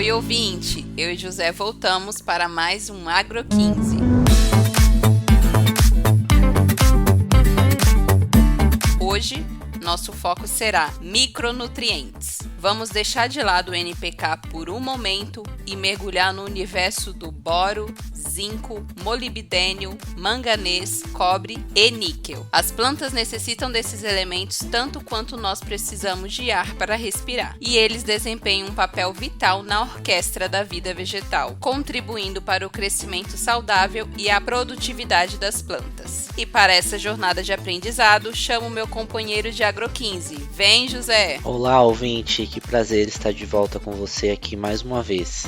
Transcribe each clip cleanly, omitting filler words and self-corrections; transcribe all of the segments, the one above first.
Oi, ouvinte! Eu e José voltamos para mais um Agro 15. Hoje, nosso foco será micronutrientes. Vamos deixar de lado o NPK por um momento e mergulhar no universo do boro, zinco, molibdênio, manganês, cobre e níquel. As plantas necessitam desses elementos tanto quanto nós precisamos de ar para respirar, e eles desempenham um papel vital na orquestra da vida vegetal, contribuindo para o crescimento saudável e a produtividade das plantas. E para essa jornada de aprendizado, chamo meu companheiro de Agro 15. Vem, José! Olá, ouvinte! Que prazer estar de volta com você aqui mais uma vez.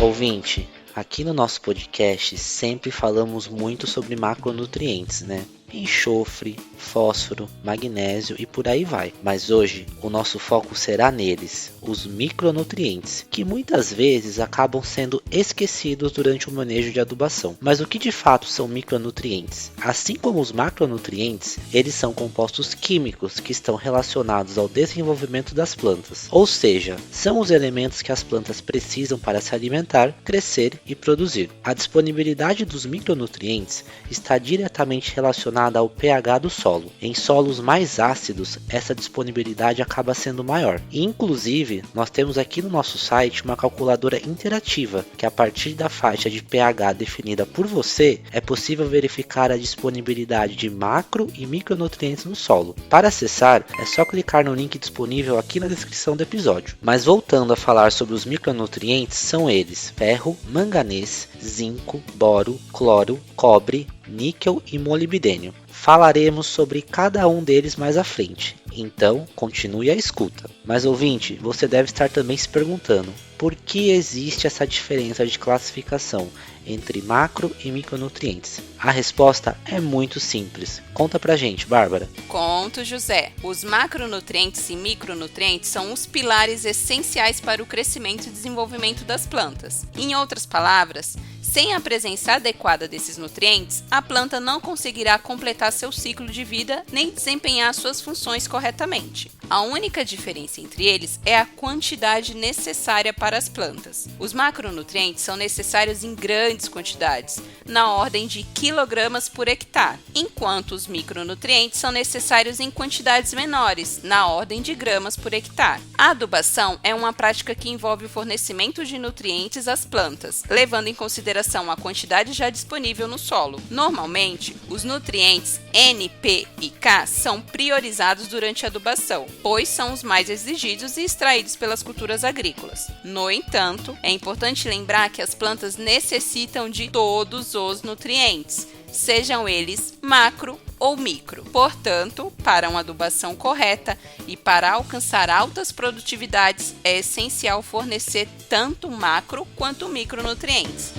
Ouvinte, aqui no nosso podcast sempre falamos muito sobre macronutrientes, né? Enxofre, fósforo, magnésio e por aí vai. Mas hoje o nosso foco será neles, os micronutrientes, que muitas vezes acabam sendo esquecidos durante o manejo de adubação. Mas o que de fato são micronutrientes? Assim como os macronutrientes, eles são compostos químicos que estão relacionados ao desenvolvimento das plantas, ou seja, são os elementos que as plantas precisam para se alimentar, crescer e produzir. A disponibilidade dos micronutrientes está diretamente relacionada ao pH do solo. Em solos mais ácidos, essa disponibilidade acaba sendo maior. E, inclusive, nós temos aqui no nosso site uma calculadora interativa, que a partir da faixa de pH definida por você, é possível verificar a disponibilidade de macro e micronutrientes no solo. Para acessar, é só clicar no link disponível aqui na descrição do episódio. Mas voltando a falar sobre os micronutrientes, são eles: ferro, manganês, zinco, boro, cloro, cobre, níquel e molibdênio. Falaremos sobre cada um deles mais à frente, então continue a escuta. Mas ouvinte, você deve estar também se perguntando, por que existe essa diferença de classificação entre macro e micronutrientes? A resposta é muito simples. Conta pra gente, Bárbara. Conto, José. Os macronutrientes e micronutrientes são os pilares essenciais para o crescimento e desenvolvimento das plantas. Em outras palavras, sem a presença adequada desses nutrientes, a planta não conseguirá completar seu ciclo de vida nem desempenhar suas funções corretamente. A única diferença entre eles é a quantidade necessária para as plantas. Os macronutrientes são necessários em grandes quantidades, na ordem de quilogramas por hectare, enquanto os micronutrientes são necessários em quantidades menores, na ordem de gramas por hectare. A adubação é uma prática que envolve o fornecimento de nutrientes às plantas, levando em consideração a quantidade já disponível no solo. Normalmente, os nutrientes N, P e K são priorizados durante a adubação, pois são os mais exigidos e extraídos pelas culturas agrícolas. No entanto, é importante lembrar que as plantas necessitam de todos os nutrientes, sejam eles macro ou micro. Portanto, para uma adubação correta e para alcançar altas produtividades, é essencial fornecer tanto macro quanto micronutrientes.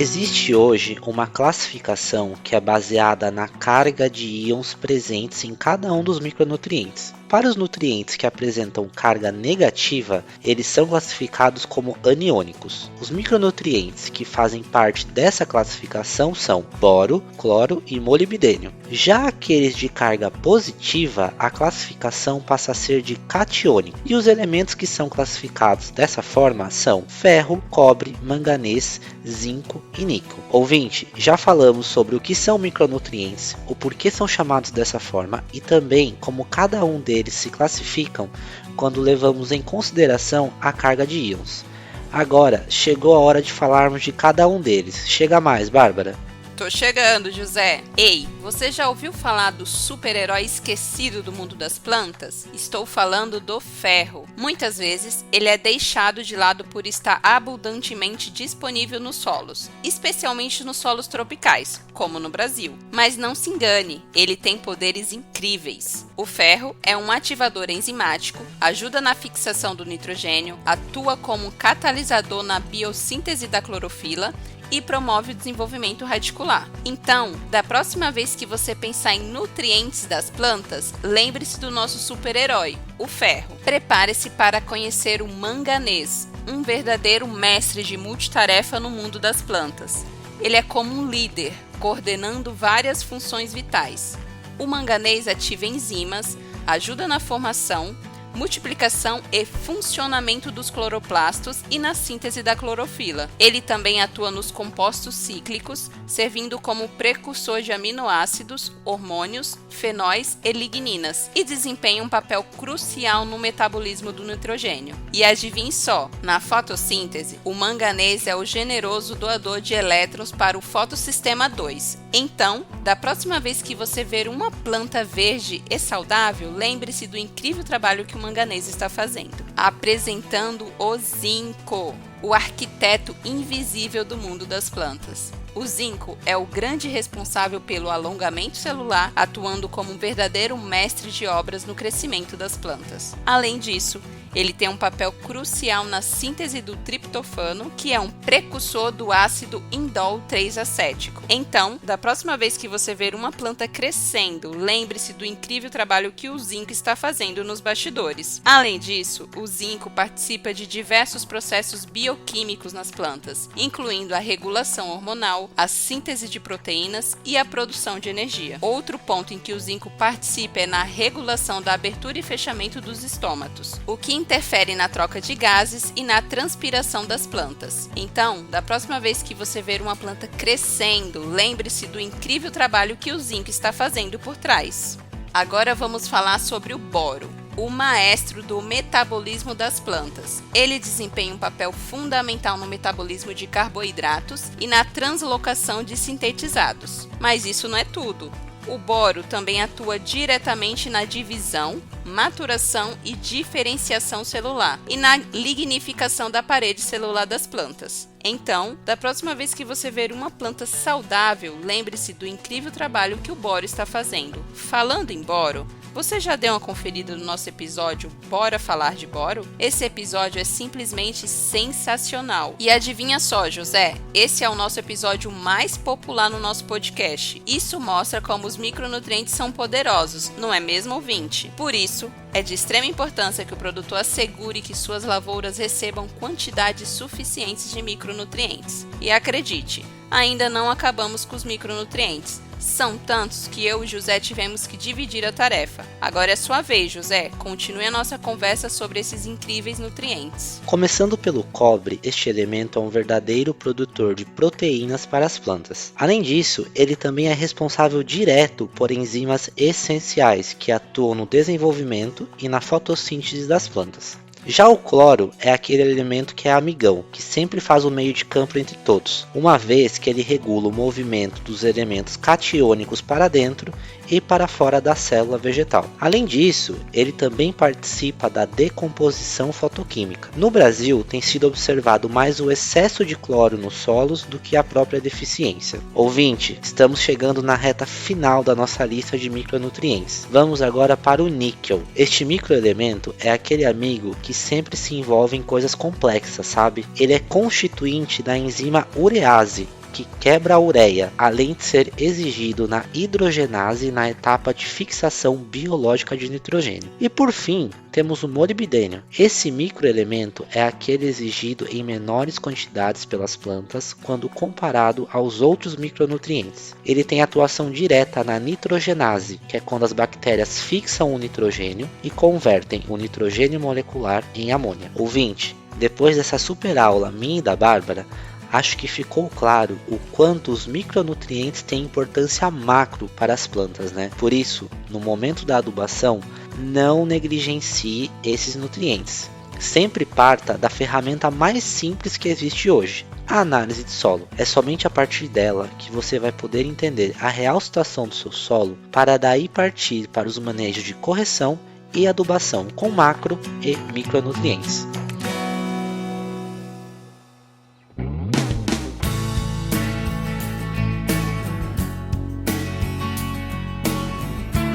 Existe hoje uma classificação que é baseada na carga de íons presentes em cada um dos micronutrientes. Para os nutrientes que apresentam carga negativa, eles são classificados como aniônicos. Os micronutrientes que fazem parte dessa classificação são boro, cloro e molibdênio. Já aqueles de carga positiva, a classificação passa a ser de catiônico. E os elementos que são classificados dessa forma são ferro, cobre, manganês, zinco e níquel. Ouvinte, já falamos sobre o que são micronutrientes, o porquê são chamados dessa forma e também como cada um deles se classificam quando levamos em consideração a carga de íons. Agora, chegou a hora de falarmos de cada um deles. Chega mais, Bárbara. Tô chegando, José. Ei, você já ouviu falar do super-herói esquecido do mundo das plantas? Estou falando do ferro. Muitas vezes, ele é deixado de lado por estar abundantemente disponível nos solos, especialmente nos solos tropicais, como no Brasil. Mas não se engane, ele tem poderes incríveis. O ferro é um ativador enzimático, ajuda na fixação do nitrogênio, atua como catalisador na biossíntese da clorofila e promove o desenvolvimento radicular. Então, da próxima vez que você pensar em nutrientes das plantas, lembre-se do nosso super-herói, o ferro. Prepare-se para conhecer o manganês, um verdadeiro mestre de multitarefa no mundo das plantas. Ele é como um líder, coordenando várias funções vitais. O manganês ativa enzimas, ajuda na formação, multiplicação e funcionamento dos cloroplastos e na síntese da clorofila. Ele também atua nos compostos cíclicos, servindo como precursor de aminoácidos, hormônios, fenóis e ligninas, e desempenha um papel crucial no metabolismo do nitrogênio. E adivinhe só, na fotossíntese, o manganês é o generoso doador de elétrons para o fotossistema 2. Então, da próxima vez que você ver uma planta verde e saudável, lembre-se do incrível trabalho que o manganês está fazendo, apresentando o zinco, o arquiteto invisível do mundo das plantas. O zinco é o grande responsável pelo alongamento celular, atuando como um verdadeiro mestre de obras no crescimento das plantas. Além disso, ele tem um papel crucial na síntese do triptofano, que é um precursor do ácido indol 3-acético. Então, da próxima vez que você ver uma planta crescendo, lembre-se do incrível trabalho que o zinco está fazendo nos bastidores. Além disso, o zinco participa de diversos processos bioquímicos nas plantas, incluindo a regulação hormonal, a síntese de proteínas e a produção de energia. Outro ponto em que o zinco participa é na regulação da abertura e fechamento dos estômatos, o que interfere na troca de gases e na transpiração das plantas. Então, da próxima vez que você ver uma planta crescendo, lembre-se do incrível trabalho que o zinco está fazendo por trás. Agora vamos falar sobre o boro, o maestro do metabolismo das plantas. Ele desempenha um papel fundamental no metabolismo de carboidratos e na translocação de sintetizados. Mas isso não é tudo. O boro também atua diretamente na divisão, maturação e diferenciação celular e na lignificação da parede celular das plantas. Então, da próxima vez que você ver uma planta saudável, lembre-se do incrível trabalho que o boro está fazendo. Falando em boro, você já deu uma conferida no nosso episódio Bora Falar de Boro? Esse episódio é simplesmente sensacional. E adivinha só, José, esse é o nosso episódio mais popular no nosso podcast. Isso mostra como os micronutrientes são poderosos, não é mesmo, ouvinte? Por isso, é de extrema importância que o produtor assegure que suas lavouras recebam quantidades suficientes de micronutrientes. E acredite, ainda não acabamos com os micronutrientes. São tantos que eu e José tivemos que dividir a tarefa. Agora é sua vez, José. Continue a nossa conversa sobre esses incríveis nutrientes. Começando pelo cobre, este elemento é um verdadeiro produtor de proteínas para as plantas. Além disso, ele também é responsável direto por enzimas essenciais que atuam no desenvolvimento e na fotossíntese das plantas. Já o cloro é aquele elemento que é amigão, que sempre faz o meio de campo entre todos, uma vez que ele regula o movimento dos elementos catiônicos para dentro e para fora da célula vegetal. Além disso, ele também participa da decomposição fotoquímica. No Brasil, tem sido observado mais o excesso de cloro nos solos do que a própria deficiência. Ouvinte, estamos chegando na reta final da nossa lista de micronutrientes. Vamos agora para o níquel. Este microelemento é aquele amigo que sempre se envolve em coisas complexas, sabe? Ele é constituinte da enzima urease, que quebra a ureia, além de ser exigido na hidrogenase na etapa de fixação biológica de nitrogênio. E por fim, temos o molibdênio. Esse microelemento é aquele exigido em menores quantidades pelas plantas quando comparado aos outros micronutrientes. Ele tem atuação direta na nitrogenase, que é quando as bactérias fixam o nitrogênio e convertem o nitrogênio molecular em amônia. Ouvinte, depois dessa super aula minha e da Bárbara, acho que ficou claro o quanto os micronutrientes têm importância macro para as plantas, né? Por isso, no momento da adubação, não negligencie esses nutrientes. Sempre parta da ferramenta mais simples que existe hoje, a análise de solo. É somente a partir dela que você vai poder entender a real situação do seu solo, para daí partir para os manejos de correção e adubação com macro e micronutrientes.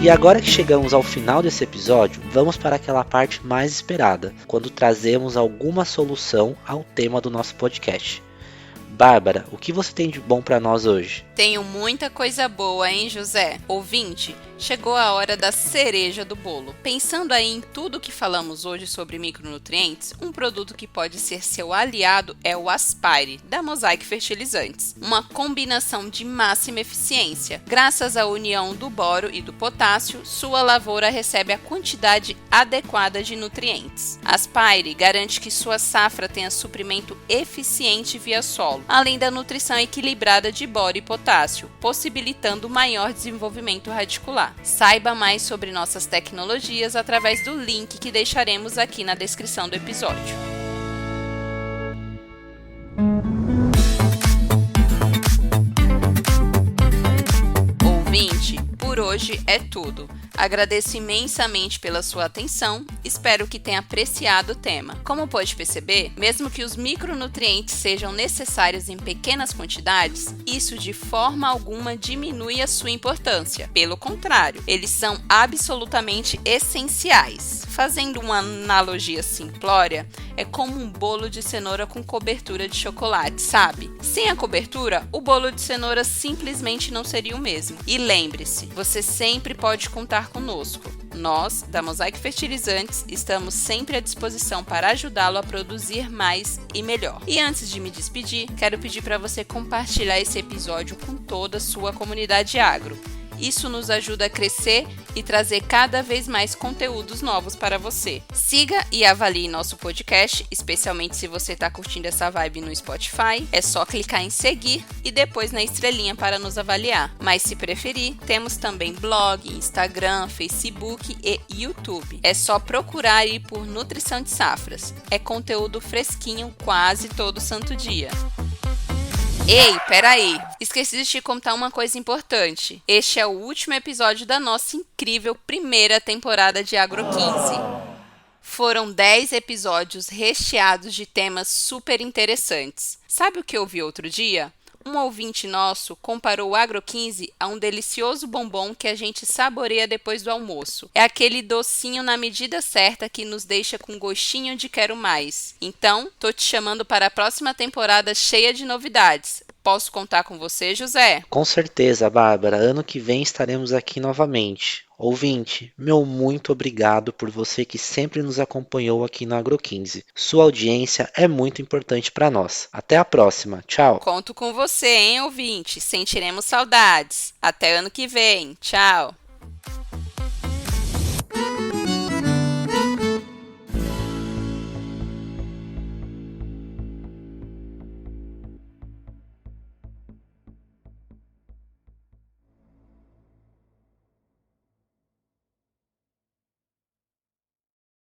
E agora que chegamos ao final desse episódio, vamos para aquela parte mais esperada, quando trazemos alguma solução ao tema do nosso podcast. Bárbara, o que você tem de bom para nós hoje? Tenho muita coisa boa, hein, José? Ouvinte, chegou a hora da cereja do bolo. Pensando aí em tudo que falamos hoje sobre micronutrientes, um produto que pode ser seu aliado é o Aspire, da Mosaic Fertilizantes. Uma combinação de máxima eficiência. Graças à união do boro e do potássio, sua lavoura recebe a quantidade adequada de nutrientes. Aspire garante que sua safra tenha suprimento eficiente via solo, além da nutrição equilibrada de boro e potássio, possibilitando maior desenvolvimento radicular. Saiba mais sobre nossas tecnologias através do link que deixaremos aqui na descrição do episódio. Ouvinte, por hoje é tudo. Agradeço imensamente pela sua atenção, espero que tenha apreciado o tema. Como pode perceber, mesmo que os micronutrientes sejam necessários em pequenas quantidades, isso de forma alguma diminui a sua importância. Pelo contrário, eles são absolutamente essenciais. Fazendo uma analogia simplória, é como um bolo de cenoura com cobertura de chocolate, sabe? Sem a cobertura, o bolo de cenoura simplesmente não seria o mesmo. E lembre-se, você sempre pode contar conosco. Nós, da Mosaic Fertilizantes, estamos sempre à disposição para ajudá-lo a produzir mais e melhor. E antes de me despedir, quero pedir para você compartilhar esse episódio com toda a sua comunidade agro. Isso nos ajuda a crescer e trazer cada vez mais conteúdos novos para você. Siga e avalie nosso podcast, especialmente se você está curtindo essa vibe no Spotify. É só clicar em seguir e depois na estrelinha para nos avaliar. Mas se preferir, temos também blog, Instagram, Facebook e YouTube. É só procurar aí por Nutrição de Safras. É conteúdo fresquinho quase todo santo dia. Ei, peraí! Esqueci de te contar uma coisa importante. Este é o último episódio da nossa incrível primeira temporada de Agro 15. Foram 10 episódios recheados de temas super interessantes. Sabe o que eu vi outro dia? Um ouvinte nosso comparou o Agro 15 a um delicioso bombom que a gente saboreia depois do almoço. É aquele docinho na medida certa que nos deixa com gostinho de quero mais. Então, tô te chamando para a próxima temporada cheia de novidades. Posso contar com você, José? Com certeza, Bárbara. Ano que vem estaremos aqui novamente. Ouvinte, meu muito obrigado por você que sempre nos acompanhou aqui no Agro 15. Sua audiência é muito importante para nós. Até a próxima. Tchau. Conto com você, hein, ouvinte? Sentiremos saudades. Até ano que vem. Tchau.